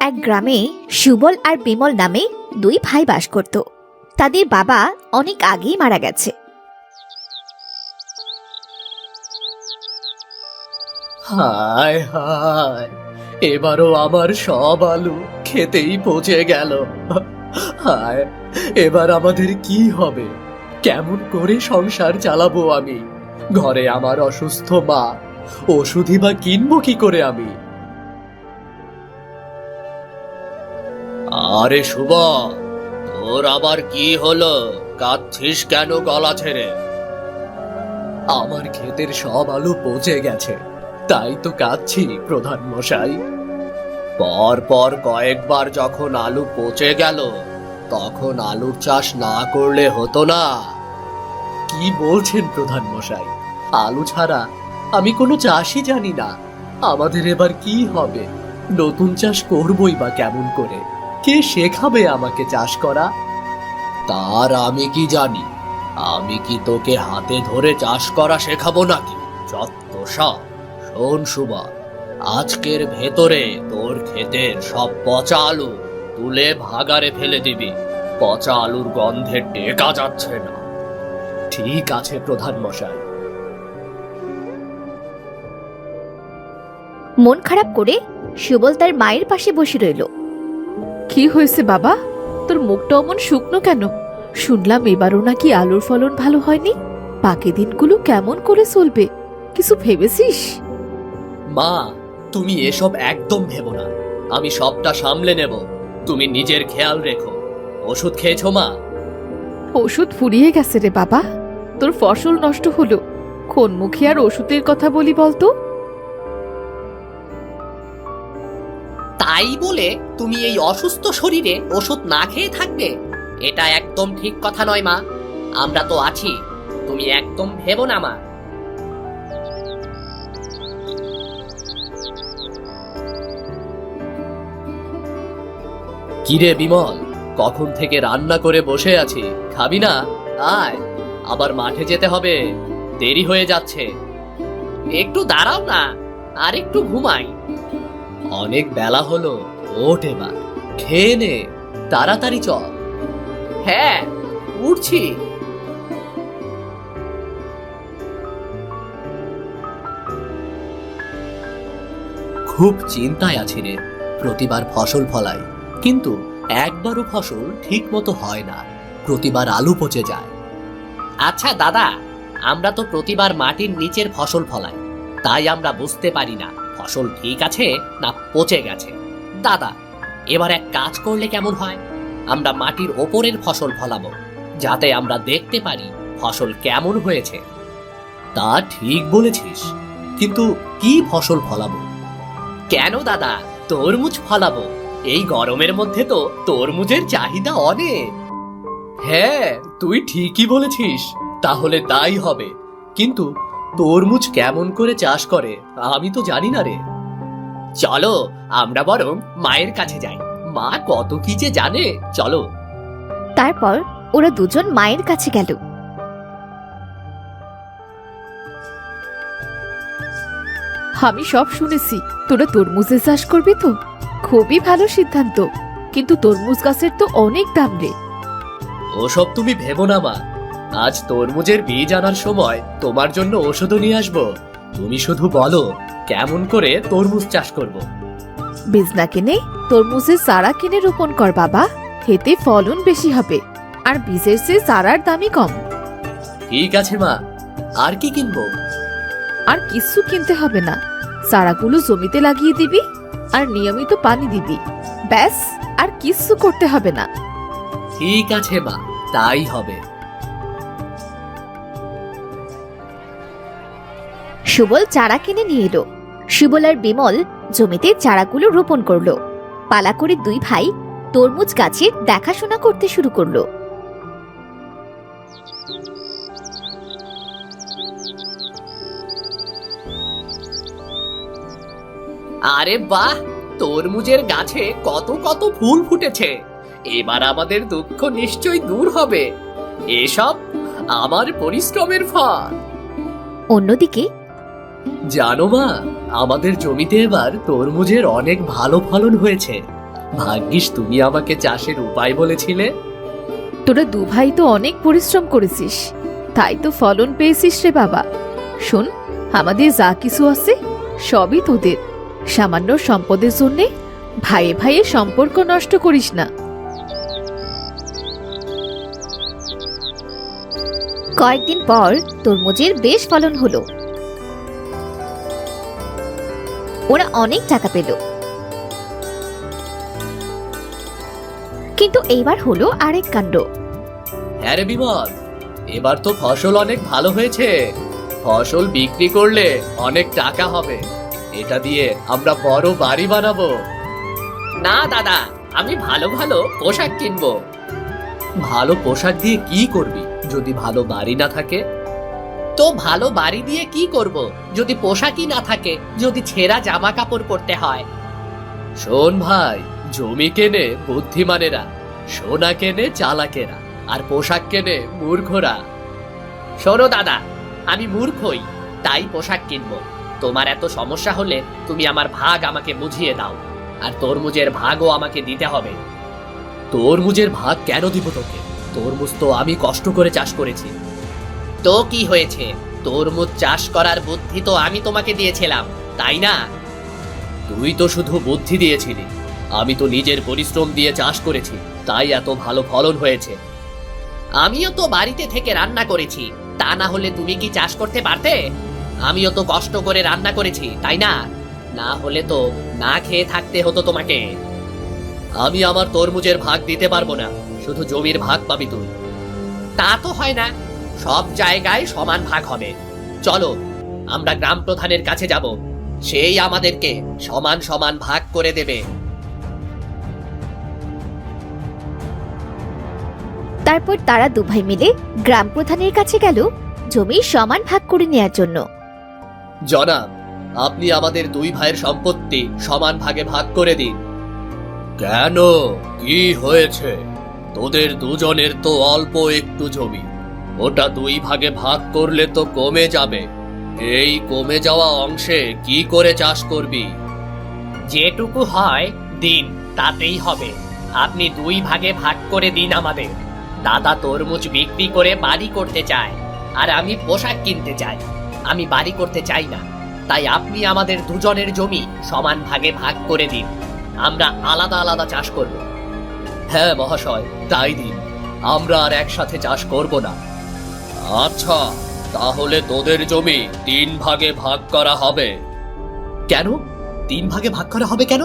এক গ্রামে সুবল আর বিমল নামে দুই ভাই বাস করত। তাদের বাবা অনেক আগেই মারা গেছে। হায় হায়, এবারও আমার সব আলু খেতেই পচে গেল। হায়, এবার আমাদের কি হবে? কেমন করে সংসার চালাবো আমি? ঘরে আমার অসুস্থ মা, ওষুধই বা কিনবো কি করে আমি? আরে শুভ, তোর আবার কি হলো? কাঁদছিস কেন গলা ছেড়ে? আমার ক্ষেতের সব আলু পচে গেছে, তাই তো কাঁদছি প্রধান মশাই। পর পর কয়েকবার যখন আলু পচে গেল, তখন আলুর চাষ না করলে হতো না? কি বলছেন প্রধান মশাই? আলু ছাড়া আমি কোনো চাষই জানি না। আমাদের এবার কি হবে? নতুন চাষ করবই বা কেমন করে? কে শেখাবে আমাকে চাষ করা? তার আমি কি জানি? আমি কি তোকে হাতে ধরে চাষ করা শেখাবো নাকি? যত সব। শোন সুবা, আজকের ভেতরে তোর ক্ষেতের সব পচা আলু তুলে ভাগারে ফেলে দিবি। পচা আলুর গন্ধে টেকা যাচ্ছে না। ঠিক আছে প্রধান মশাই। মন খারাপ করে সুবল তার মায়ের পাশে বসে রইল। কি হয়েছে বাবা? তোর মুখটা অমন শুকনো কেন? শুনলাম এবারও নাকি আলুর ফলন ভালো হয়নি। বাকি দিনগুলো কেমন করে চলবে, কিছু ভেবেছিস? মা, তুমি এসব একদম ভেবো না। আমি সবটা সামলে নেব। তুমি নিজের খেয়াল রেখো। ওষুধ খেয়েছো মা? ওষুধ ফুরিয়ে গেছে রে বাবা। তোর ফসল নষ্ট হলো, কোন মুখে আর ওষুধের কথা বলি বলতো? তাই বলে তুমি এই অসুস্থ শরীরে ওষুধ না খেয়ে থাকবে? এটা একদম ঠিক কথা নয় মা। আমরা তো আছি, তুমি একদম ভেবো না মা। কিরে বিমল, কখন থেকে রান্না করে বসে আছি, খাবি না? আয়, আবার মাঠে যেতে হবে, দেরি হয়ে যাচ্ছে। একটু দাঁড়াও না, আর একটু ঘুমাই। অনেক বেলা হলো, ওঠ এবার, খেয়ে নে, তাড়াতাড়ি চল। হ্যাঁ, উঠছি। খুব চিন্তায় আছি রে। প্রতিবার ফসল ফলাই, কিন্তু একবারও ফসল ঠিক মতো হয় না। প্রতিবার আলু পচে যায়। আচ্ছা দাদা, আমরা তো প্রতিবার মাটির নিচের ফসল ফলাই, তাই আমরা বুঝতে পারি না ফসল ঠিক আছে না পচে গেছে। দাদা, এবার এক কাজ করলে কেমন হয়? আমরা মাটির ওপরের ফসল ফলাবো, যাতে আমরা দেখতে পারি ফসল কেমন হয়েছে। তা ঠিক বলেছিস, কিন্তু কি ফসল ফলাবো? কেন দাদা, তরমুজ ফলাবো। এই গরমের মধ্যে তো তরমুজের চাহিদা অনেক। হ্যাঁ, তুই ঠিকই বলেছিস। তাহলে তাই হবে, কিন্তু তরমুজ কেমন করে চাষ করে আমি তো জানি না রে। চলো আমরা বরং মায়ের কাছে যাই, মা কত কি যে জানে। চলো। তারপর ওরা দুজন মায়ের কাছে গেল। আমি সব শুনেছি, তোরা তরমুজের চাষ করবি তো? খুবই ভালো সিদ্ধান্ত, কিন্তু তরমুজ গাছের তো অনেক দাম রে। ওসব তুমি ভেবো না মা। আজ তরমুজের বীজ আনার সময় তোমার জন্য ওষুধও নিয়ে আসবো। তুমি শুধু বলো কেমন করে তরমুজ চাষ করব। বীজ না কিনে তরমুজের চারা কিনে রোপণ কর বাবা, এতে ফলন বেশি হবে, আর বীজের চেয়ে চারার দামই কম। ঠিক আছে মা, আর কি কিনবো? আর কিছু কিনতে হবে না, চারাগুলো জমিতে লাগিয়ে দিবি আর নিয়মিত পানি দিবি, ব্যাস, আর কিছু করতে হবে না। ঠিক আছে মা, তাই হবে। সুবল চারা কিনে নিয়ে এলো। সুবল আর বিমল জমিতে চারাগুলো রোপণ করলো। পালা করে দুই ভাই তরমুজ গাছের দেখাশোনা করতে শুরু করলো। আরে বাহ, তরমুজের গাছে কত কত ফুল ফুটেছে। এবার আমাদের দুঃখ নিশ্চয়ই দূর হবে। এসব আমার পরিশ্রমের ফল। অন্যদিকে জানো মা, আমাদের জমিতে এবার তরমুজের অনেক ভালো ফলন হয়েছে। ভাগ্যিস তুমি আমাকে চাষের উপায় বলেছিলে। তোরা দু ভাই তো অনেক পরিশ্রম করেছিস, তাই তো ফলন পেয়েছিস রে বাবা। শোন, আমাদের যা কিছু আছে সবই তোদের। সামান্য সম্পদের জন্যে ভাইয়ে ভাইয়ে সম্পর্ক নষ্ট করিস না। কয়েকদিন পর তরমুজের বেশ ফলন হলো। ওরা অনেক টাকা পেল। কিন্তু এইবার হলো আরেক কাণ্ড। হ্যাঁ রে বিমল, এবার তো ফসল অনেক ভালো হয়েছে। ফসল বিক্রি করলে অনেক টাকা হবে। এটা দিয়ে আমরা বড় বাড়ি বানাবো। না দাদা, আমি ভালো ভালো পোশাক কিনবো। ভালো পোশাক দিয়ে কি করবি যদি ভালো বাড়ি না থাকে? তো ভালো বাড়ি দিয়ে কি করব যদি পোশাকই না থাকে, যদি ছেঁড়া জামা কাপড় পরতে হয়? শোন ভাই, জমি কেনে বুদ্ধিমানেরা, সোনা কেনে চালাকেরা, আর পোশাক কেনে মূর্খরা। শোনো দাদা, আমি মূর্খই, তাই পোশাক কিনবো। তোমার এত সমস্যা হলে তুমি আমার ভাগ আমাকে বুঝিয়ে দাও, আর তরমুজের ভাগও আমাকে দিতে হবে। তরমুজের ভাগ কেন দিব তোকে? তরমুজ তো আমি কষ্ট করে চাষ করেছি। তো কি হয়েছে? তরমুজ চাষ করার বুদ্ধি তো আমি তোমাকে দিয়েছিলাম, তাই না? তুই তো শুধু বুদ্ধি দিয়েছিলি, আমি তো নিজের পরিশ্রম দিয়ে চাষ করেছি, তাই এত ভালো ফলন হয়েছে। আমিও তো বাড়িতে থেকে রান্না করেছি, তা না হলে তুমি কি চাষ করতে পারতে? আমিও তো কষ্ট করে রান্না করেছি, তাই না? না হলে তো না খেয়ে থাকতে হতো তোমাকে। আমি আমার তরমুজের ভাগ দিতে পারবো না, শুধু জমির ভাগ পাবি তুই। তা তো হয় না, সব জায়গায় সমান ভাগ হবে। চলো আমরা গ্রাম প্রধানের কাছে যাব, সেই আমাদেরকে সমান সমান ভাগ করে দেবে। তারপর তারা দু ভাই মিলে গ্রাম প্রধানের কাছে গেল জমি সমান ভাগ করে নেয়ার জন্য। জনাব, আপনি আমাদের দুই ভাইয়ের সম্পত্তি সমান ভাগে ভাগ করে দিন। কেন, কি হয়েছে? তোদের দুজনের তো অল্প একটু জমি, ওটা দুই ভাগে ভাগ করলে তো কমে যাবে। এই কমে যাওয়া অংশে কি করে চাষ করবি? যেটুকু হয় দিন, তাতেই হবে। আপনি দুই ভাগে ভাগ করে দিন আমাদের। দাদা তরমুজ বিক্রি করে বাড়ি করতে চায়, আর আমি পোশাক কিনতে চাই। আমি বাড়ি করতে চাই না, তাই আপনি আমাদের দুজনের জমি সমান ভাগে ভাগ করে দিন। আমরা আলাদা আলাদা চাষ করব। হ্যাঁ মহাশয়, তাই দিন, আমরা আর একসাথে চাষ করব না। আচ্ছা, তাহলে তোদের জমি 3 ভাগে ভাগ করা হবে। কেন 3 ভাগে ভাগ করা হবে কেন?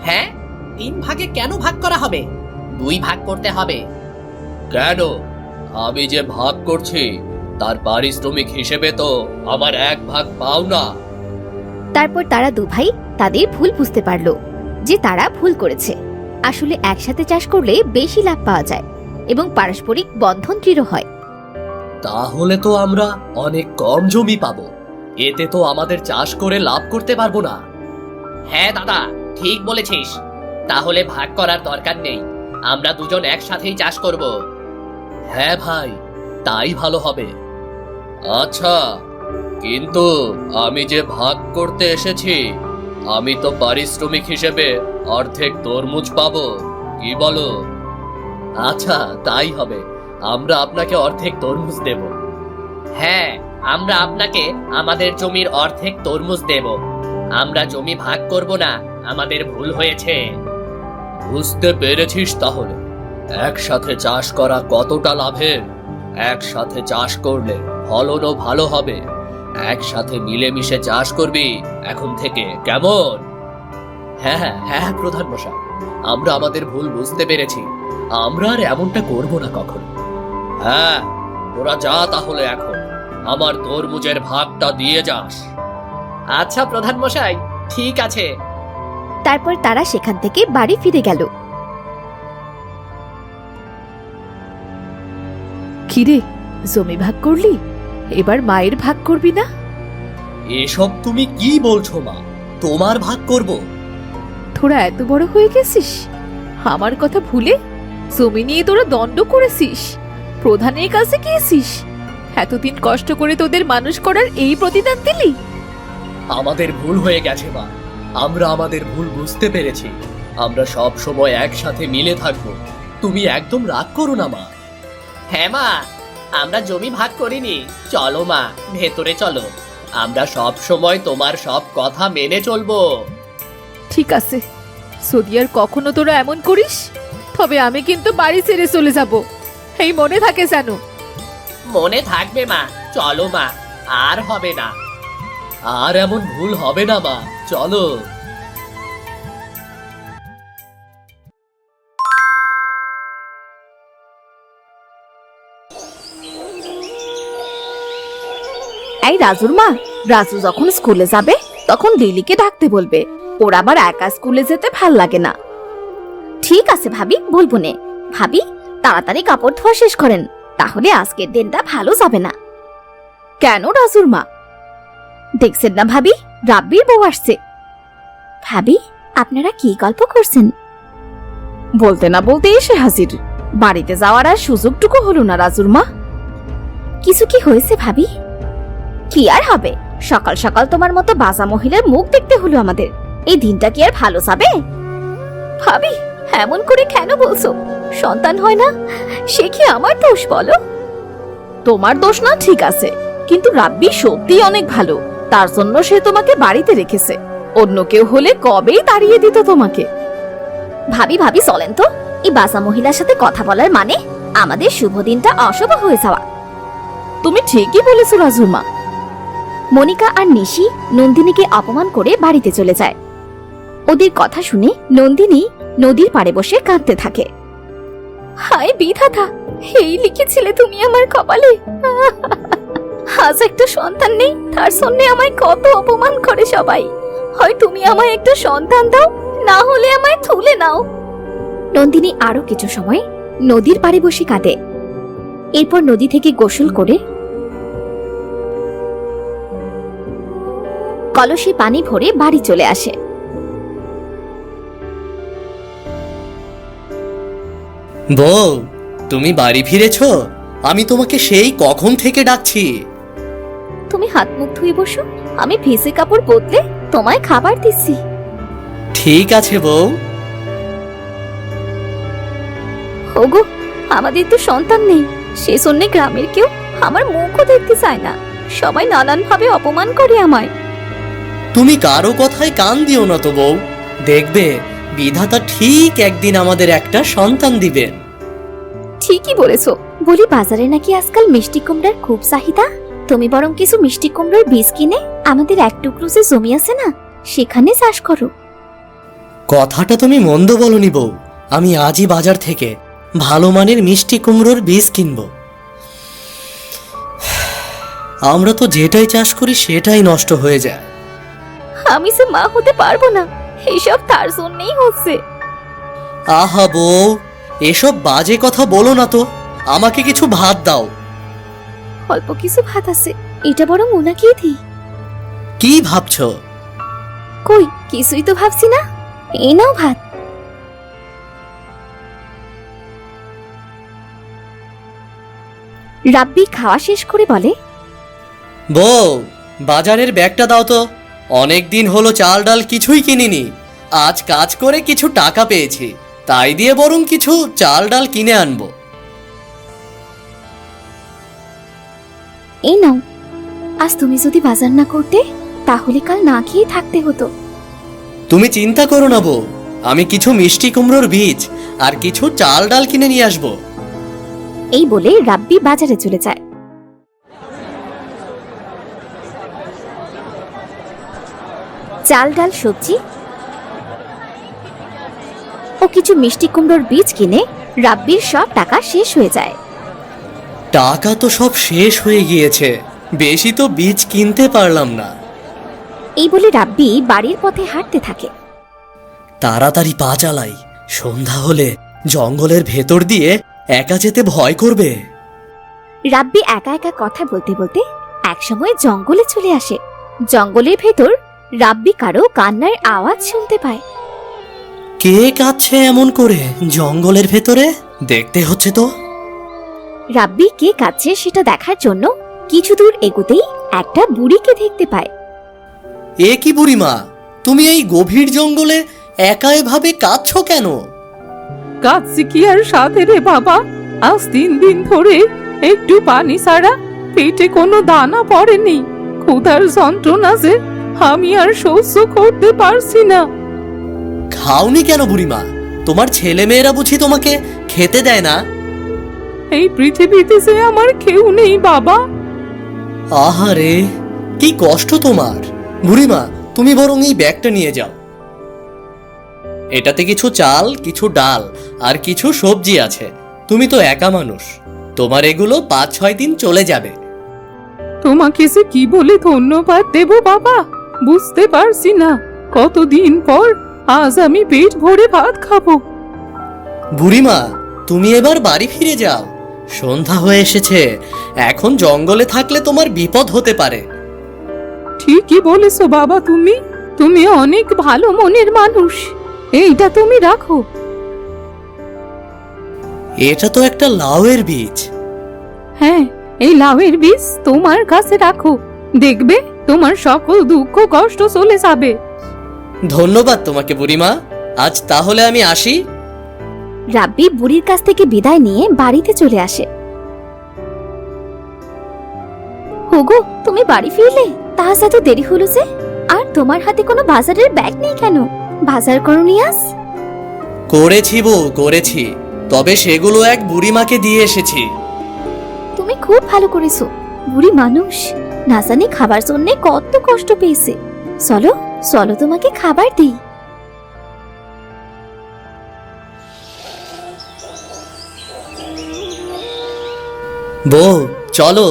হ্যাঁ, 3 ভাগে কেন ভাগ করা হবে? 2 ভাগ করতে হবে। কেন? আমি যে ভাগ করছি তার পারিশ্রমিক হিসেবে তো আমার 1 ভাগ পাও না। তারপর তারা দু ভাই তাদের ভুল বুঝতে পারলো যে তারা ভুল করেছে। আসলে একসাথে চাষ করলে বেশি লাভ পাওয়া যায় এবং পারস্পরিক বন্ধন দৃঢ় হয়। তাহলে তো আমরা অনেক কম জমি পাবো, এতে তো আমাদের চাষ করে লাভ করতে পারবো না। হ্যাঁ দাদা, ঠিক বলেছিস। তাহলে ভাগ করার দরকার নেই, আমরা দুজন একসাথেই চাষ করব। হ্যাঁ ভাই, তাই ভালো হবে। আচ্ছা, কিন্তু আমি যে ভাগ করতে এসেছি, আমি তো পারিশ্রমিক হিসেবে অর্ধেক তরমুজ পাবো, কি বলো? আচ্ছা, তাই হবে, আমরা আপনাকে অর্ধেক তরমুজ দেব। হ্যাঁ, আমরা আপনাকে আমাদের জমির অর্ধেক তরমুজ দেব। আমরা জমি ভাগ করব না, আমাদের ভুল হয়েছে। বুঝতে পেরেছিস তাহলে একসাথে চাষ করা কতটা লাভের? একসাথে চাষ করলে ফলনও ভালো হবে। একসাথে মিলেমিশে চাষ করবি এখন থেকে, কেমন? হ্যাঁ হ্যাঁ হ্যাঁ প্রধান মশাই, আমরা আমাদের ভুল বুঝতে পেরেছি। আমরা আর এমনটা করব না কখনো। হ্যাঁ, তোরা যা তাহলে এখন, আমার তরমুজের ভাগটা দিয়ে যাস। আচ্ছা প্রধান মশাই, ঠিক আছে। তারপর তারা সেখান থেকে বাড়ি ফিরে গেল। কিরে, জমি ভাগ করলি? এবার মায়ের ভাগ করবি না? এসব তুমি কি বলছো মা? তোমার ভাগ করব? তোরা এত বড় হয়ে গেছিস, আমার কথা ভুলে জমি নিয়ে তোরা দণ্ড করেছিস, প্রধানের কাছে গিয়েছিস, এতদিন কষ্ট করে তোদের মানুষ করার এই প্রতিদান দিলি? আমাদের ভুল হয়ে গেছে মা, আমরা আমাদের ভুল বুঝতে পেরেছি। আমরা সব সময় একসাথে মিলে থাকবো। তুমি একদম রাগ করো না মা। হ্যাঁ মা, আমরা জমি ভাগ করিনি। চলো মা, ভেতরে চলো। আমরা সব সময় তোমার সব কথা মেনে চলবো। ঠিক আছে, যদি আর কখনো তোরা এমন করিস তবে আমি কিন্তু বাড়ি ছেড়ে চলে যাব। এই মনে থাকে যেন। মনে থাকবে মা, চলো মা, আর হবে না। আর এমন ভুল হবে না মা, চলো। এই রাজুর মা, রাজু যখন স্কুলে যাবে তখন লিলিকে ডাকতে বলবে। ওর আবার একা স্কুলে যেতে ভাল লাগে না। ঠিক আছে ভাবি, বলবো নে। ভাবি, তাড়াতাড়ি কাপড় ধোয়া শেষ করেন, তাহলে আজকের দিনটা ভালো যাবে না। কেন রাজুর মা? দেখছেন না ভাবি, রাব্বির বউ আসছে। ভাবি, আপনারা কি গল্প করছেন? বলতে না বলতে এসে হাজির। বাড়িতে যাওয়ার আর সুযোগটুকু হলো না রাজুর মা। কিছু কি হয়েছে ভাবি? কি আর হবে, সকাল সকাল তোমার মতো বাজা মহিলার মুখ দেখতে হলো আমাদের। এই দিনটা কি আর ভালো যাবে? ভাবি, এমন করে কেন বলছো? সন্তান হয় না, সে কি আমার দোষ বলো? তোমার দোষ না, ঠিক আছে, কিন্তু রাব্বি সত্যি অনেক ভালো। তার জন্য সে তোমাকে বাড়িতে রেখেছে। অন্য কেউ হলে কবেই তাড়িয়ে দিত তোমাকে। ভাবি ভাবি চলেন তো, এই বাজা মহিলার সাথে কথা বলার মানে আমাদের শুভ দিনটা অশুভ হয়ে যাওয়া। তুমি ঠিকই বলেছো রাজুর মা। মনিকা আর নিশি নন্দিনীকে অপমান করে বাড়িতে চলে যায়। ওদের কথা শুনে নন্দিনী নদীর পাড়ে বসে কাঁদতে থাকে। হায় বিধাতা, এই লিখেছিলে তুমি আমার কপালে। আজ একটা সন্তান নেই, তার জন্য আমায় কত অপমান করে সবাই। হয় তুমি আমায় একটা সন্তান দাও, না হলে আমায় তুলে নাও। নন্দিনী আরো কিছু সময় নদীর পাড়ে বসে কাঁদে। এরপর নদী থেকে গোসল করে কলসে পানি ভরে বাড়ি চলে আসে। বউ, তুমি বাড়ি ফিরেছো? আমি তোমাকে সেই কখন থেকে ডাকছি। তুমি হাত মুখ ধুয়ে বসো, আমি ভিজে কাপড় বদলে তোমায় খাবার দিচ্ছি। ঠিক আছে বউ। ওগো, আমাদের তো সন্তান নেই, সেজন্য গ্রামের কেউ আমার মুখও দেখতে চায় না। সবাই নানান ভাবে অপমান করে আমায়। তুমি কারো কথায় কান দিও না তো বউ। দেখবে বিধাতা ঠিক একদিন আমাদের একটা সন্তান দিবেন। ঠিকই বলেছো। বলি, বাজারে নাকি আজকাল মিষ্টি কুমড়ার খুব চাহিদা। তুমি বরং কিছু মিষ্টি কুমড়ার বীজ কিনে আমাদের এক টুকরো যে জমি আছে না, সেখানে চাষ করো। কথাটা তুমি মন্দ বলনি বউ। আমি আজই বাজার থেকে ভালো মানের মিষ্টি কুমড়োর বীজ কিনবো। আমরা তো যেটাই চাষ করি সেটাই নষ্ট হয়ে যায়। আমি যে মা হতে পারবো না, এইসব তার জন্যই হচ্ছে। আহা বউ, এসব বাজে কথা বলো না তো। আমাকে কিছু ভাত দাও। অল্প কিছু ভাত আছে, এটা বরং ওনাকেই দিই। কি ভাবছো? কই, কিছুই তো ভাবছি না। এই নাও ভাত। রাব্বি খাওয়া শেষ করে বলে, বউ, বাজারের ব্যাগটা দাও তো। অনেক দিন হলো চাল ডাল কিছুই কিনিনি। আজ কাজ করে কিছু টাকা পেয়েছি, তাই দিয়ে বরং কিছু চাল ডাল কিনে আনবো। এই নাও। আজ তুমি যদি বাজার না করতে, তাহলে কাল না খেয়ে থাকতে হতো। তুমি চিন্তা করো না বউ, আমি কিছু মিষ্টি কুমড়োর বীজ আর কিছু চাল ডাল কিনে নিয়ে আসবো। এই বলে রাব্বি বাজারে চলে যায়। চাল ডাল সবজি ও কিছু মিষ্টি কুমড়োর বীজ কিনে রাব্বির সব টাকা শেষ হয়ে যায়। টাকা তো সব শেষ হয়ে গিয়েছে, বেশি তো বীজ কিনতে পারলাম না। এই বলে রাব্বি বাড়ির পথে হাঁটতে থাকে। তাড়াতাড়ি পা চালাই, সন্ধ্যা হলে জঙ্গলের ভেতর দিয়ে একা যেতে ভয় করবে। রাব্বি একা একা কথা বলতে বলতে একসময় জঙ্গলে চলে আসে। জঙ্গলের ভেতর রাব্বি কারো কান্নার আওয়াজ শুনতে পায়। কে কাঁদছে এমন করে জঙ্গলের ভেতরে? দেখতে হচ্ছে তো। রাব্বি কে কাঁদছে সেটা দেখার জন্য কিছু দূর এগোতেই একটা বুড়িকে দেখতে পায়। এ কি বুড়িমা, তুমি এই গভীর জঙ্গলে একা এভাবে কাঁদছো কেন? কাঁদছি কি আর সাথে রে বাবা, আজ 3 দিন ধরে একটু পানি ছাড়া পেটে কোনো দানা পড়েনি। ক্ষুধার যন্ত্রণা যে আমি আর সহ্য করতে পারছি না। খাওনি কেন বুড়িমা? তোমার ছেলে মেয়েরা বুঝি তোমাকে খেতে দেয় না? এই পৃথিবীতে যে আমার কেউ নেই বাবা। আহারে, কি কষ্ট তোমার। বুড়িমা, তুমি বরং এই ব্যাগটা নিয়ে যাও। এটাতে কিছু চাল, কিছু ডাল আর কিছু সবজি আছে। তুমি তো একা মানুষ, তোমার এগুলো 5-6 দিন চলে যাবে। তোমাকে যে কি বলে ধন্যবাদ দেব বাবা, বুঝতে পারছি না। কতদিন পর আজ আমি পেট ভরে ভাত খাবো। বুড়িমা, তুমি এবার বাড়ি ফিরে যাও। সন্ধ্যা হয়ে এসেছে, এখন জঙ্গলে থাকলে তোমার বিপদ হতে পারে। ঠিকই বলেছো বাবা, তুমি তুমি অনেক ভালো মনের মানুষ। এইটা তুমি রাখো। এটা তো একটা লাউয়ের বীজ। হ্যাঁ, এই লাউয়ের বীজ তোমার কাছে রাখো, দেখবে তোমার সকল দুঃখ কষ্ট চলে যাবে। ধন্যবাদ তোমাকে বুড়িমা। আজ তাহলে আমি আসি। রাব্বি বুড়ির কাছ থেকে বিদায় নিয়ে বাড়িতে চলে আসে। হুগো, তুমি বাড়ি ফিরলে? তাহলে এত দেরি হলো যে? আর তোমার হাতে কোনো বাজারের ব্যাগ নেই কেন? বাজার করনি আজ? করেছি বউ, করেছি। তবে সেগুলো এক বুড়িমাকে দিয়ে এসেছি। তুমি খুব ভালো করেছো। বুড়ি মানুষ, না জানি খাবার জন্য কত কষ্ট পেয়েছে। চলো চলো, তোমাকে খাবার দিই। বউ, চলো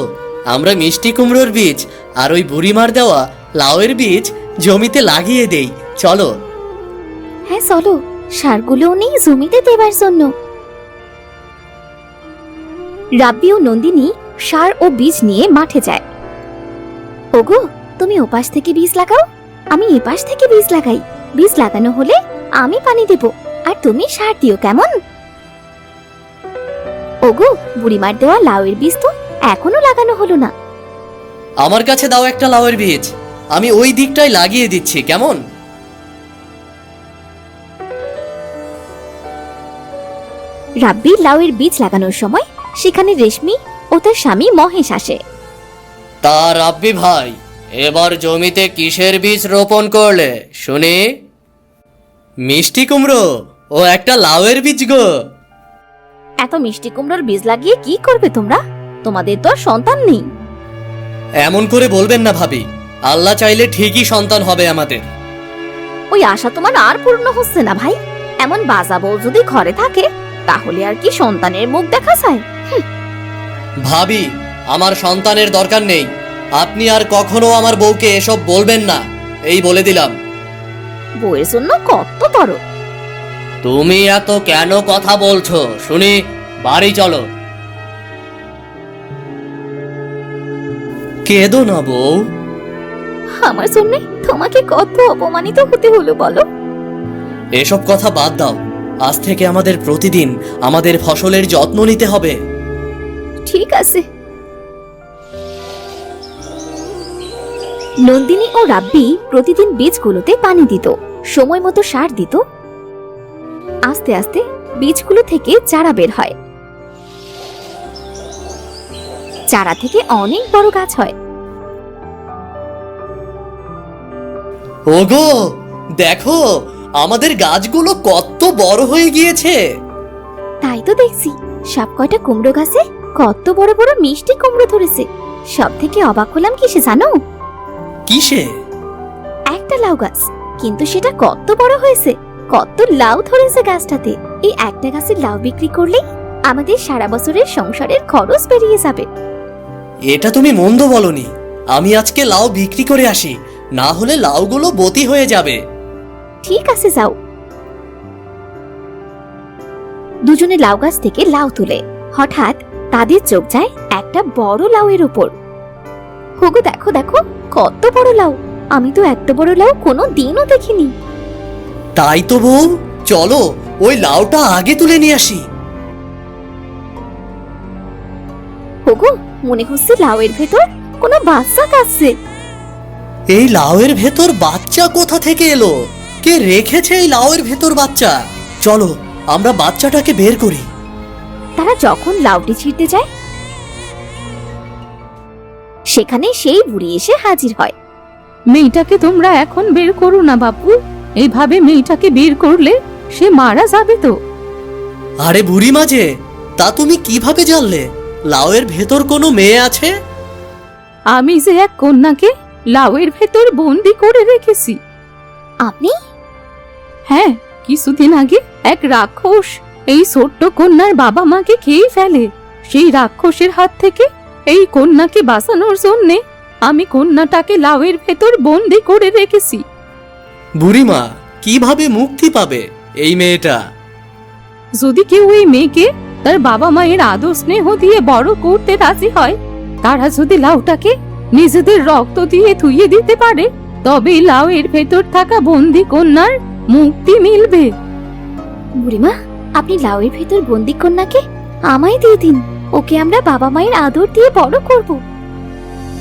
আমরা মিষ্টি কুমড়োর বীজ আর ওই বুড়িমার দেওয়া লাউয়ের বীজ জমিতে লাগিয়ে দেই। চলো। হ্যাঁ চলো, সারগুলোও নেই জমিতে দেবার জন্য। রাব্বি ও নন্দিনী সার ও বীজ নিয়ে মাঠে যায়। ওগো, তুমি ওপাশ থেকে বীজ লাগাও, আমি এপাশ থেকে বীজ লাগাই। বীজ লাগানো হলে আমি পানি দেব, আর তুমি সার দিও, কেমন? ওগো, বুড়িমার দেওয়া লাউয়ের বীজ তো এখনো লাগানো হলো না। আমার কাছে দাও একটা লাউয়ের বীজ, আমি ওই দিকটায় লাগিয়ে দিচ্ছি, কেমন? রাব্বি লাউয়ের বীজ লাগানোর সময় সেখানে রেশমি ও তার স্বামী মহেশ আসে। তা রাব্বি ভাই, এবার জমিতে কিসের বীজ রোপণ করলে শুনি? মিষ্টি কুমড়ো ও একটা লাউয়ের বীজ গো। এত মিষ্টি কুমড়োর বীজ লাগিয়ে কি করবে তোমরা? তোমাদের তো আর সন্তান নেই। এমন করে বলবেন না ভাবি, আল্লাহ চাইলে ঠিকই সন্তান হবে আমাদের। ওই আশা তোমার আর পূর্ণ হচ্ছে না ভাই। এমন বাজা বউ যদি ঘরে থাকে তাহলে আর কি সন্তানের মুখ দেখা যায়? ভাবি, আমার সন্তানের দরকার নেই। আপনি আর কখনো আমার বউকে এসব বলবেন না, এই বলে দিলাম। বউয়ের জন্য কত তর। তুমি এত কেন কথা বলছো শুনি? বাড়ি চলো। কেঁদো না বউ। আমার জন্য তোমাকে কত অপমানিত হতে হলো বলো। এসব কথা বাদ দাও। আজ থেকে আমাদের প্রতিদিন আমাদের ফসলের যত্ন নিতে হবে। ঠিক আছে। নন্দিনী ও রাব্বি প্রতিদিন বীজগুলোতে পানি দিত, সময় মতো সার দিত। আস্তে আস্তে বীজগুলো থেকে চারা বের হয়। চারা থেকে অনেক বড় গাছ হয়। ওগো, দেখো আমাদের গাছগুলো কত বড় হয়ে গিয়েছে। তাই তো দেখছি, সব কয়টা কুমড়ো গাছে কত বড় বড় মিষ্টি কুমড়ো ধরেছে। সব থেকে অবাক হলাম কিসে জানো? কিসে? একটা লাউ গাছ, কিন্তু সেটা কত বড় হয়েছে, কত লাউ ধরেছে গাছটাতে। এই একটা গাছের লাউ বিক্রি করলেই আমাদের সারা বছরের সংসারের খরচ বেরিয়ে যাবে। এটা তুমি মন্দ বলনি। আমি আজকে লাউ বিক্রি করে আসি, না হলে লাউগুলো বতি হয়ে যাবে। ঠিক আছে, যাও। দুজনে লাউ গাছ থেকে লাউ তুলে হঠাৎ তাদের চোখ যায় একটা বড় লাউয়ের উপর। হুগু, দেখো দেখো কত বড় লাউ, আমি তো এত বড় লাউ কোনো দিনও দেখিনি। তাই তো বউ, চলো ওই লাউটা আগে তুলে নিয়ে আসি। হুগু, মনে হচ্ছে লাউয়ের ভেতর কোনো বাচ্চা কাঁদছে। এই লাউয়ের ভেতর বাচ্চা কোথা থেকে এলো? কে রেখেছে এই লাউয়ের ভেতর বাচ্চা? চলো আমরা বাচ্চাটাকে বের করি। তারা যখন লাউটি ছিঁড়তে যায় সেখানে সেই বুড়ি এসে হাজির হয়। মেয়েটাকে তোমরা এখন বের করো না বাপু, এইভাবে মেয়েটাকে বের করলে সে মারা যাবে তো। আরে বুড়ি মাঝে, তা তুমি কিভাবে জানলে লাউয়ের ভেতর কোনো মেয়ে আছে? আমি যে এক কন্যাকে লাউয়ের ভেতর বন্দি করে রেখেছি। আপনি? হ্যাঁ, কিছুদিন আগে এক রাক্ষস এই ছোট্ট কন্যার বাবা মাকে খেয়ে ফেলে। সেই রাক্ষসের হাত থেকে এই কন্যাকে বাঁচানোর জন্যে আমি কন্যাটাকে লাউয়ের ভেতর বন্দি করে রেখেছি। বুড়িমা, কিভাবে মুক্তি পাবে এই মেয়েটা? যদি কেউ এই মেয়েকে তার বাবা মায়ের আদর স্নেহ দিয়ে বড় করতে রাজি হয়, তারা যদি লাউটাকে নিজেদের রক্ত দিয়ে ধুইয়ে দিতে পারে, তবে লাউয়ের ভেতর থাকা বন্দি কন্যার মুক্তি মিলবে। বুড়িমা, আপনি লাউয়ের ভেতর বন্দি কন্যাকে আমায় দিয়ে দিন, ওকে আমরা বাবা মায়ের আদর দিয়ে বড় করব।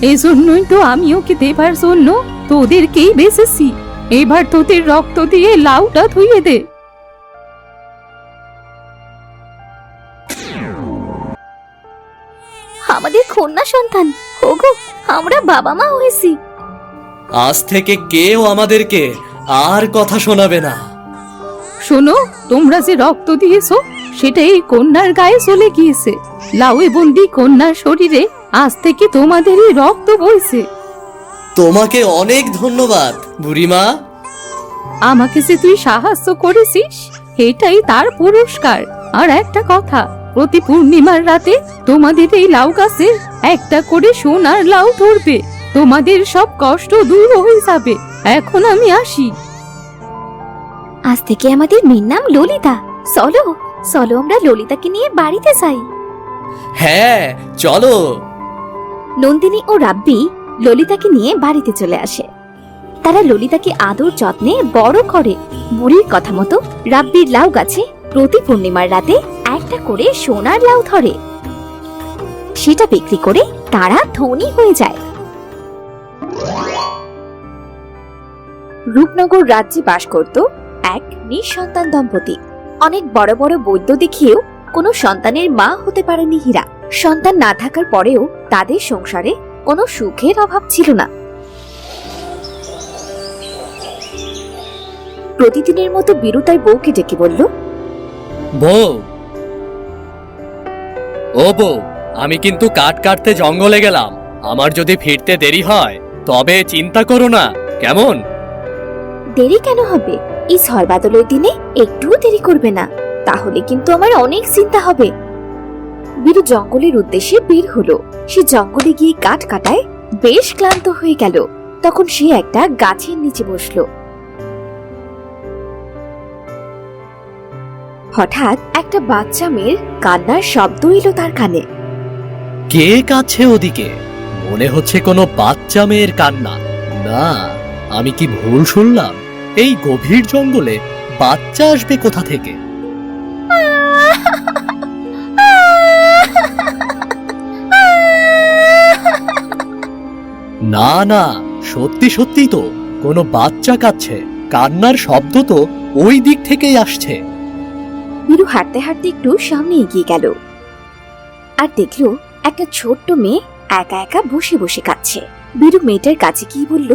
এই জন্যই তো আমি ওকে দেবার জন্য তোদেরকেই বেঁচেছি। এবার তোদের রক্ত দিয়ে লাউটা ধুইয়ে দে। আমাদের কন্যা সন্তান, ওগো, আমরা বাবা মা হয়েছি। আজ থেকে কেউ আমাদেরকে আর কথা শোনাবে না। শোনো, তোমরা যে রক্ত দিয়েছো সেটা এই কন্যার গায়ে চলে গিয়েছে। লাউয়ে বন্দি কন্যার শরীরে আজ থেকে তোমাদেরই রক্ত বইছে। তোমাকে অনেক ধন্যবাদ বুড়িমা। আমাকে যে তুই সাহায্য করেছিস এটাই তার পুরস্কার। আর একটা কথা, প্রতি পূর্ণিমার রাতে তোমাদের এই লাউ গাছে একটা করে সোনার লাউ ধরবে। তোমাদের সব কষ্ট দূর হয়ে যাবে। এখন আমি আসি। আজ থেকে আমাদের মেয়ের নাম ললিতা। চলো চলো, আমরা ললিতাকে নিয়ে বাড়িতে যাই। হ্যাঁ চলো। নন্দিনী ও রাব্বি ললিতাকে নিয়ে বাড়িতে চলে আসে। তারা ললিতাকে আদর যত্নে বড় করে। বুড়ির কথা মতো রাব্বির লাউ গাছে প্রতি পূর্ণিমার রাতে একটা করে সোনার লাউ ধরে। সেটা বিক্রি করে তারা ধনী হয়ে যায়। রূপনগর রাজ্যে বাস করত এক নিঃসন্তান দম্পতি। অনেক বড় বড় বৈদ্য দেখিয়েও কোনো সন্তানের মা হতে পারেনি হীরা। সন্তান না থাকার পরেও তাদের সংসারে কোনো সুখের অভাব ছিল না। প্রতিদিনের মতো বীরু তার বউকে ডেকে বলল, বউ, ও বউ, আমি কিন্তু কাঠ কাটতে জঙ্গলে গেলাম। আমার যদি ফিরতে দেরি হয় তবে চিন্তা করো না, কেমন? দেরি কেন হবে? এই ঝড় বাদলের দিনে একটুও দেরি করবে না, তাহলে কিন্তু আমার অনেক চিন্তা হবে। বীরু জঙ্গলের উদ্দেশ্যে বের হলো। সে জঙ্গলে গিয়ে কাঠ কাটায় বেশ ক্লান্ত হয়ে গেল। তখন সে একটা গাছের নিচে বসলো। হঠাৎ একটা বাচ্চা মেয়ের কান্নার শব্দ এলো তার কানে। কে কাছে ওদিকে? মনে হচ্ছে কোনো বাচ্চা মেয়ের কান্না। না, আমি কি ভুল শুনলাম? এই গভীর জঙ্গলে বাচ্চা আসবে কোথা থেকে? না না, সত্যি সত্যি তো কোনো বাচ্চা কাঁদছে। কান্নার শব্দ তো ওই দিক থেকেই আসছে। বীরু হাঁটতে হাঁটতে একটু সামনে এগিয়ে গেল আর দেখলো একটা ছোট্ট মেয়ে একা একা বসে বসে কাঁদছে। বীরু মেয়েটার কাছে গিয়ে বলল,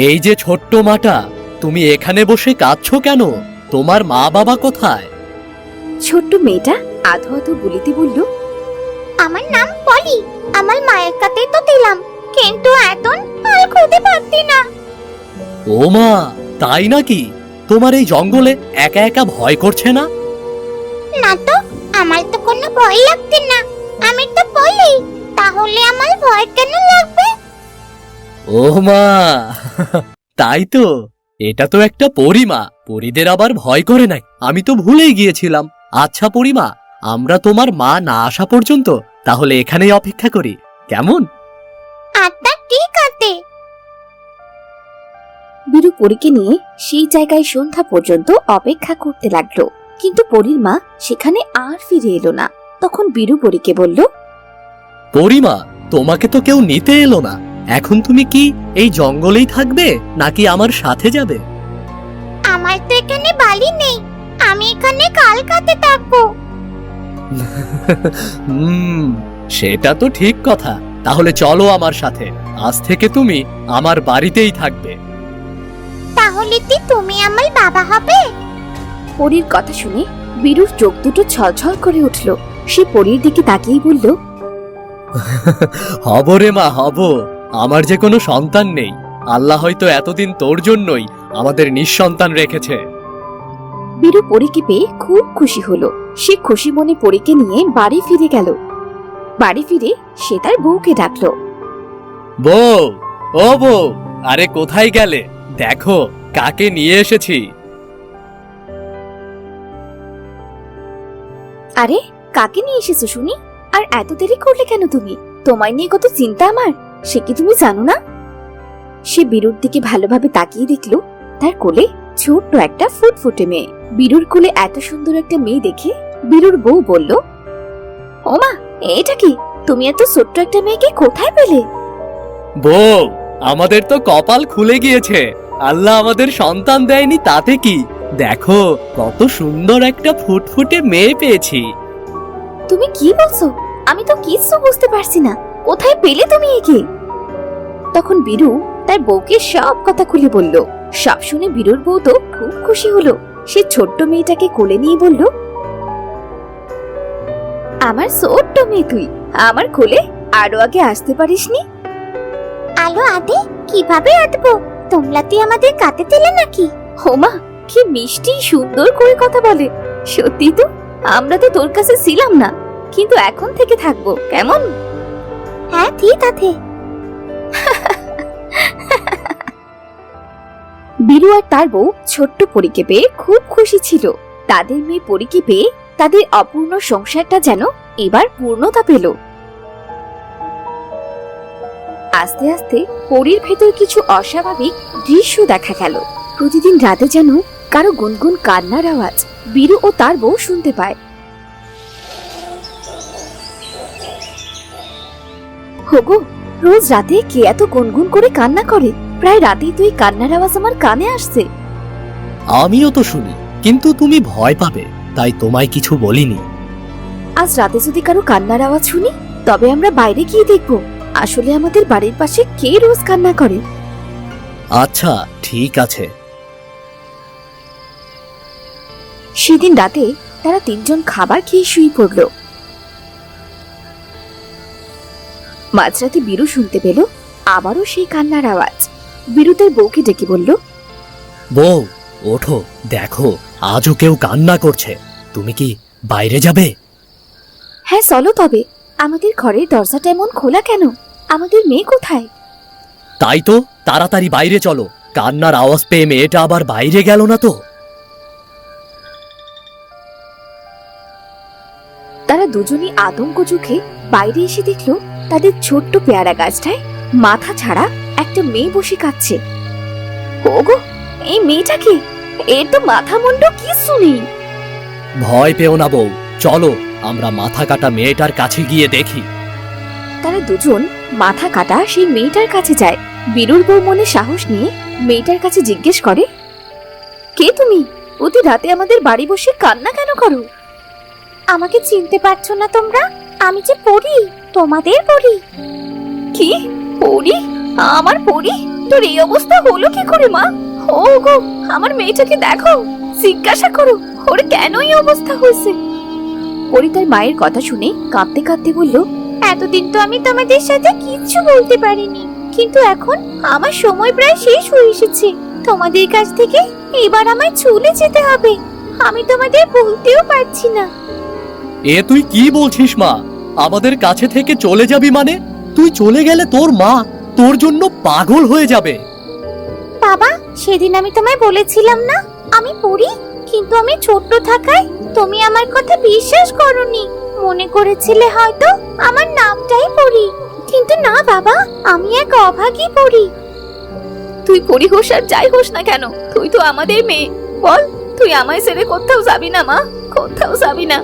এই যে ছোট্ট মাটা, তুমি এখানে বসে কাঁদছো কেন? তোমার মা বাবা কোথায়? ছোট্ট মেয়েটা আধো আধো বলিতে বলল, আমার নাম পলি। আমার মায়ের কাছে তো দিলাম, কিন্তু এখন আর খুঁজে পাচ্ছি না। ও মা, তাই নাকি? তোমার এই জঙ্গলে একা একা ভয় করছে না? না তো, আমার তো কোনো ভয় লাগছে না। আমি তো বলি, তাহলে আমার ভয় কেন লাগবে? ও মা, তাই তো। এটা তো একটা পরিমা। পরিদের আবার ভয় করে নাই, আমি তো ভুলেই গিয়েছিলাম। আচ্ছা পরিমা, আমরা তোমার মা না আসা পর্যন্ত তাহলে এখানেই অপেক্ষা করি, কেমন? আচ্ছা, ঠিক আছে। বীরু পরীকে নিয়ে সেই জায়গায় সন্ধ্যা পর্যন্ত অপেক্ষা করতে লাগলো, কিন্তু পরীর মা সেখানে আর ফিরে এলো না। তখন বীরু পরীকে বলল, পরিমা, তোমাকে তো কেউ নিতে এলো না, এখন তুমি কি এই জঙ্গলেই থাকবে নাকি আমার সাথে যাবে? আমার তো এখানে বালি নেই, আমি এখানে কাল কাতে থাকবো। সেটা তো ঠিক কথা। তাহলে চলো আমার সাথে, আজ থেকে তুমি আমার বাড়িতেই থাকবে। তাহলে কি তুমি আমার বাবা হবে? পরীর কথা শুনে বীরুর চোখ দুটো ছলছল করে উঠল। সে পরীর দিকে তাকিয়েই বলল, হব রে মা, হব। আমার যে কোনো সন্তান নেই, আল্লাহ হয়তো এতদিন তোর জন্যই আমাদের নিঃসন্তান রেখেছে। বীরু পরীকে পেয়ে খুব খুশি হলো। সে খুশি মনে পরীকে নিয়ে বাড়ি ফিরে গেল। বাড়ি ফিরে সে তার বউকে ডাকলো। বউ, ও বউ, আরে কোথায় গেলে? দেখো কাকে নিয়ে এসেছি। আরে কাকে নিয়ে এসেছো শুনি? আর এত দেরি করলে কেন তুমি? তোমায় নিয়ে কত চিন্তা আমার, সে কি তুমি জানো না? সে বীরুর দিকে ভালোভাবে তাকিয়ে দেখলো তার কোলে ছোট্ট একটা ফুটফুটে মেয়ে। বীরুর কোলে এত সুন্দর একটা মেয়ে দেখে বীরুর বউ বলল, ওমা, এটা কি? তুমি এত ছোট্ট একটা মেয়েকে কোথায় পেলে? বউ, আমাদের তো কপাল খুলে গিয়েছে। আল্লাহ আমাদের সন্তান দেয়নি তাতে কি, দেখো কত সুন্দর একটা ফুটফুটে মেয়ে পেয়েছি। তুমি কি বলছো? আমি তো কিছু বুঝতে পারছি না। কোথায় পেলে তুমি একে? তখন বীরু তার বউকে সব কথা খুলে বলল। সব শুনে বীরুর বউ তো খুব খুশি হলো। সে ছোট্ট মেয়েটাকে কোলে নিয়ে বলল, আমার ছোট্ট মেয়ে তুই আমার কোলে আরো আগে আসতে পারিসনি? আলো আদে কিভাবে আটবো? তোমরা কি আমাদের কাতে দিলে নাকি? হোমা, কি মিষ্টি সুন্দর করে কথা বলে। সত্যি তো, আমরা তো তোর কাছে ছিলাম না, কিন্তু এখন থেকে থাকবো, কেমন? হ্যাঁ ঠিক আছে। বীরু আর তার বউ ছোট্ট পরীকে পেয়ে খুব খুশি ছিল। তাদের মেয়ে পরীকে পেয়ে তাদের অপূর্ণ সংসারটা যেন এবার পূর্ণতা পেল। আস্তে আস্তে পরীর ভেতর কিছু অস্বাভাবিক দৃশ্য দেখা গেল। প্রতিদিন রাতে যেন কারো গুনগুন কান্নার আওয়াজ বীরু ও তার বউ শুনতে পায়। হোগো, রোজ রাতে কে এত গুনগুন করে কান্না করে? প্রায় রাতেই তুই কান্নার আওয়াজ আমার কানে আসছে। আমিও তো শুনি, কিন্তু তুমি ভয় পাবে তাই তোমায় কিছু বলিনি। আজ রাতে যদি কারো কান্নার আওয়াজ শুনি তবে আমরা বাইরে গিয়ে দেখব আসলে আমাদের বাড়ির পাশে কে রোজ কান্না করে। আচ্ছা ঠিক আছে। সেদিন রাতে তারা তিনজন খাবার খেয়ে শুয়ে পড়ল। মাঝরাতে বীরু শুনতে পেল আবারও সেই কান্নার আওয়াজ। বীরু তার বউকে ডেকে বলল, বউ, ওঠো, দেখো আজও কেউ কান্না করছে। তুমি কি বাইরে যাবে? হ্যাঁ চলো তবে। আমাদের ঘরের দরজাটা এমন খোলা কেন? আমাদের মেয়ে কোথায়? তাই তো, তাড়াতাড়ি বাইরে চলো। কান্নার আওয়াজ পেয়ে মেয়েটা আবার বাইরে গেল না তো? তারা দুজনই আতঙ্ক চোখে বাইরে এসে দেখল তাদের ছোট্ট পেয়ারা গাছটায় মাথা ছাড়া একটা মেয়ে বসে কাঁদছে। ওগো, এই মেয়েটাকে, এর তো মাথা মুন্ডু কিছু নেই। ভয় পেও না বউ, চলো আমরা মাথা কাটা মেয়েটার কাছে গিয়ে দেখি। তারা দুজন মাথা কাটা সেই মেয়েটার কাছে যায়। বীরুর বউ মনে সাহস নিয়ে মেয়েটার কাছে জিজ্ঞেস করে, কে তুমি? প্রতি রাতে আমাদের বাড়ি বসে কান্না কেন করো? আমাকে চিনতে পারছো না তোমরা? আমি যে পড়ি, তোমাদের পড়ি। কি পরি? আমার পরি? তোর এই অবস্থা হলো কি করে মা? ও গো, আমার মেয়েটাকে দেখো, জিজ্ঞাসা করো ওর কেন এই অবস্থা হয়েছে। পরি তার মায়ের কথা শুনে কাঁদতে কাঁদতে বলল, এতদিন তো আমি তোমাদের সাথে কিচ্ছু বলতে পারিনি, কিন্তু এখন আমার সময় প্রায় শেষ হয়ে এসেছে। তোমাদের কাছ থেকে এবার আমায় চলে যেতে হবে। আমি তোমাদের বলতেও পারছি না। এ তুই কি বলছিস মা? আমাদের কাছে থেকে চলে যাবি মানে? তুই চলে গেলে তোর মা তোর জন্য পাগল হয়ে যাবে। বাবা, সেদিন আমি তোমায় বলেছিলাম না আমি পড়ি, কিন্তু আমি ছোট্ট থাকায় তুমি আমার কথা বিশ্বাস করোনি। মনে করেছিলে হয়তো আমার নামটাই পড়ি, কিন্তু না বাবা, আমি এক অভাগী পড়ি। তুই পরি হোস আর যাই হোস না কেন, তুই তো আমাদের মেয়ে। বল, তুই আমায় ছেড়ে কোথাও যাবি না মা, কোথাও যাবি না।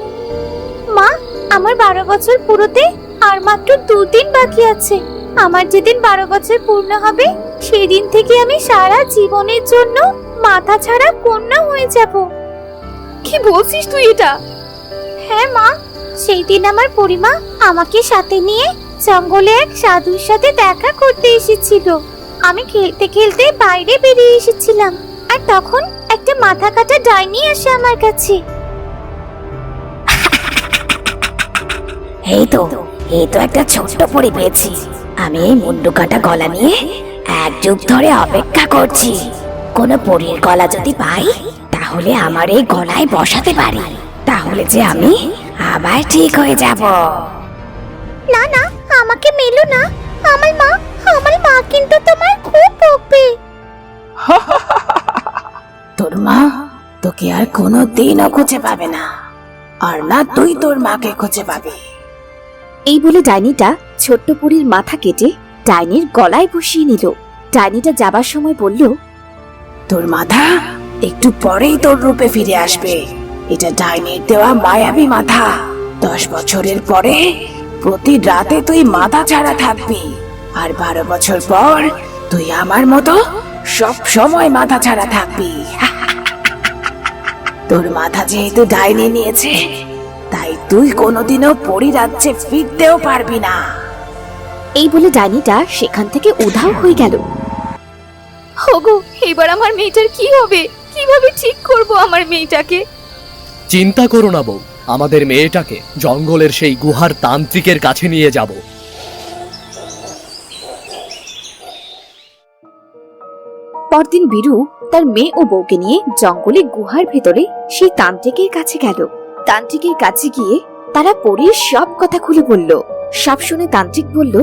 মা, আমার 12 বছর পুরোতে আর মাত্র 2 দিন বাকি আছে। আমার যেদিন 12 বছর পূর্ণ হবে সেই দিন থেকে আমি সারা জীবনের জন্য মাথা ছাড়া কন্যা হয়ে যাব। কি বলছিস তুই এটা? হ্যাঁ মা, সেই দিন আমার পরিমা আমাকে সাথে নিয়ে জঙ্গলে এক সাধুর সাথে দেখা করতে এসেছিল। আমি খেলতে খেলতে বাইরে বেরিয়ে এসেছিলাম, আর তখন একটা মাথা কাটা ডাইনি আসে আমার কাছে। এই তো একটা ছোট্ট পরি পেয়েছি। আমি এই মুন্ডু কাটা গলা নিয়ে 1 যুগ ধরে অপেক্ষা করছি। কোনো পরীর গলা যদি পাই তাহলে আমার এই গলায় বসাতে পারি, তাহলে যে আমি আবার ঠিক হয়ে যাব। না না, আমাকে মেলো না, আমার মা কিন্তু তোমার খুব বকবে। তোর মা তোকে আর কোনো দিনও খুঁজে পাবে না, আর না তুই তোর মাকে খুঁজে পাবি। এই বলে ডাইনিটা ছোট্ট পরীর মাথা কেটে ডাইনির গলায় বসিয়ে নিল। ডাইনিটা যাবার সময় বলল, তোর মাথা একটু পরেই তোর রূপে ফিরে আসবে। এটা ডাইনির দেওয়া মায়াবী মাথা। 10 বছরের পরে প্রতি রাতে তুই মাথা ছাড়া থাকবি, আর 12 বছর পর তুই আমার মতো সব সময় মাথা ছাড়া থাকবি। তোর মাথা যেহেতু ডাইনি নিয়েছে, তাই তুই কোনোদিনও পরিরাজ্যে ফিরতেও পারবি না। এই বলে ডাইনিটা সেখান থেকে উধাও হয়ে গেল। ওগো, এবার আমার মেয়েটার কি হবে? কিভাবে ঠিক করব আমার মেয়েটাকে? চিন্তা করো না বউ, আমাদের মেয়েটাকে জঙ্গলের সেই গুহার তান্ত্রিকের কাছে নিয়ে যাব। পরদিন বীরু তার মেয়ে ও বউকে নিয়ে জঙ্গলে গুহার ভেতরে সেই তান্ত্রিকের কাছে গেল। তান্ত্রিকের কাছে গিয়ে তারা পরীর সব কথা খুলে বলল। সব শুনে তান্ত্রিক বলল,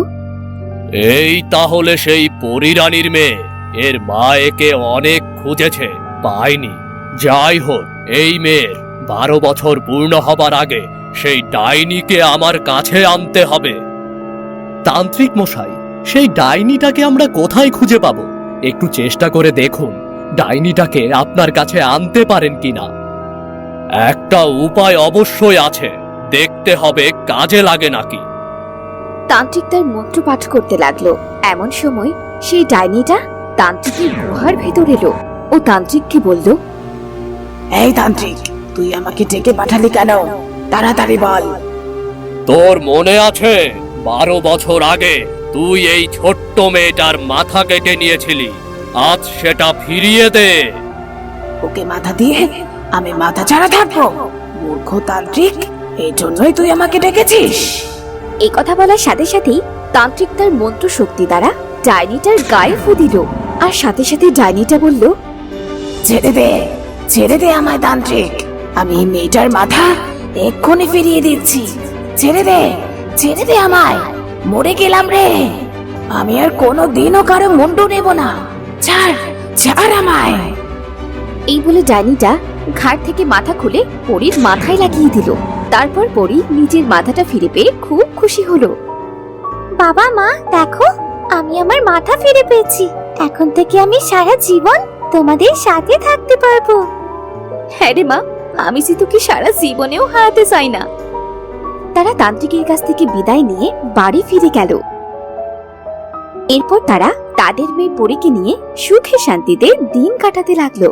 এই তাহলে সেই পরিরানীর মেয়ে। এর মা একে অনেক খুঁজেছে, পায়নি। যাই হোক, এই মেয়ের 12 বছর পূর্ণ হবার আগে সেই ডাইনিকে আমার কাছে আনতে হবে। তান্ত্রিক মশাই, সেই ডাইনিটাকে আমরা কোথায় খুঁজে পাবো? একটু চেষ্টা করে দেখুন ডাইনিটাকে আপনার কাছে আনতে পারেন কিনা। একটা উপায় অবশ্যই আছে, দেখতে হবে কাজে লাগে নাকি। তান্ত্রিক তার মন্ত্র পাঠ করতে লাগলো। এমন সময় সেই ডাইনিটা তান্ত্রিকের গুহার ভেতর এলো ও তান্ত্রিককে বলল, এই তান্ত্রিক, তুই আমাকে ডেকে পাঠালি কেন? তাড়াতাড়ি বল। তোর মনে আছে 12 বছর আগে তুই এই ছোট্ট মেয়েটার মাথা কেটে নিয়েছিলি? আজ সেটা ফিরিয়ে দে। ওকে মাথা দিয়ে আমি মাথা ছাড়া থাকবো? মূর্খ তান্ত্রিক, এই জন্যই তুই আমাকে ডেকেছিস? এই কথা বলার সাথে সাথেই তান্ত্রিক তার মন্ত্র শক্তি দ্বারা ডাইনিটার গায়ে ফু দিল। আর সাথে সাথে ডাইনিটা বলল, ছেড়ে দে আমায় তান্ত্রিক। আমি এই মেয়েটার মাথা এক্ষুনি ফিরিয়ে দিচ্ছি। ছেড়ে দে আমায়, মরে গেলাম রে। আমি আর কোনো দিনও কারো মুন্ডু নেব না। ছাড় আমায়। এই বলে ডাইনিটা ঘাট থেকে মাথা খুলে পরীর মাথায় লাগিয়ে দিল। তারপর পরী নিজের মাথাটা ফিরে পেয়ে খুব খুশি হলো। বাবা মা দেখো, আমি আমার মাথা ফিরে পেয়েছি। এখন থেকে আমি সারা জীবন তোমাদের সাথে থাকতে পারবো। হ্যাঁ রে মা, আমি যে তোকে সারা জীবনেও হারাতে চাই না। তারা তান্ত্রিকের কাছ থেকে বিদায় নিয়ে বাড়ি ফিরে গেল। এরপর তারা তাদের মেয়ে পরীকে নিয়ে সুখে শান্তিতে দিন কাটাতে লাগলো।